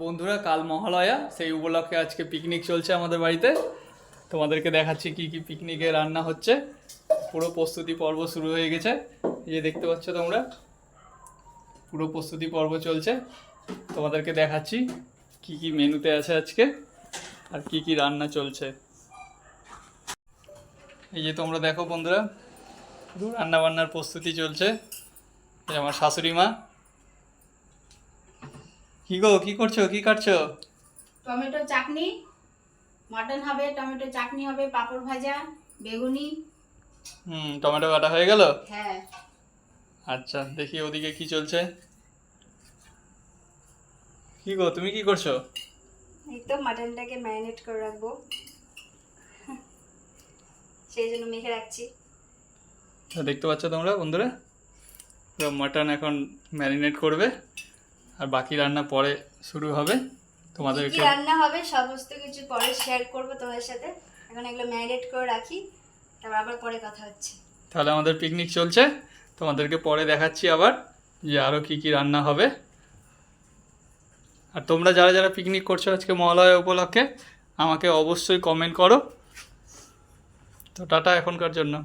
বন্ধুরা, কাল মহালয়া, সেই উপলক্ষে আজকে পিকনিক চলছে আমাদের বাড়িতে। তোমাদেরকে দেখাচ্ছি কি কি পিকনিকে রান্না হচ্ছে। পুরো প্রস্তুতি পর্ব শুরু হয়ে গেছে, এই যে দেখতে পাচ্ছ তোমরা, পুরো প্রস্তুতি পর্ব চলছে। তোমাদেরকে দেখাচ্ছি কি কি মেনুতে আছে আজকে আর কি কি রান্না চলছে। এই যে তোমরা দেখো বন্ধুরা, পুরো রান্না বান্নার প্রস্তুতি চলছে। এই আমার শাশুড়ি মা। কি গো, কি করছো, কি কাটছো? টমেটো চাটনি, মটন হবে, টমেটো চাটনি হবে, পাঁপড় ভাজা, বেগুনি। টমেটো কাটা হয়ে গেল। হ্যাঁ। আচ্ছা, দেখি ওদিকে কি চলছে। কি গো, তুমি কি করছো? এই তো মাটনটাকে ম্যারিনেট করে রাখবো, সেই জন্য মেখে রাখছি। তো দেখতে পাচ্ছ তোমরা বন্ধুরা, পুরো মাটন এখন ম্যারিনেট করবে, আর বাকি রান্না পরে শুরু হবে। কি তোমাদেরকে রান্না হবে সমস্ত কিছু পরে শেয়ার করবো তোমাদের সাথে। এখন এগুলো ম্যারিনেট করে রাখি, তারপর আবার পরে কথা হচ্ছে। তাহলে আমাদের পিকনিক চলছে, তোমাদেরকে পরে দেখাচ্ছি আবার যে আরও কি কি রান্না হবে। আর তোমরা যারা যারা পিকনিক করছো আজকে মহালয়া উপলক্ষে, আমাকে অবশ্যই কমেন্ট করো। তো টাটা এখনকার জন্য।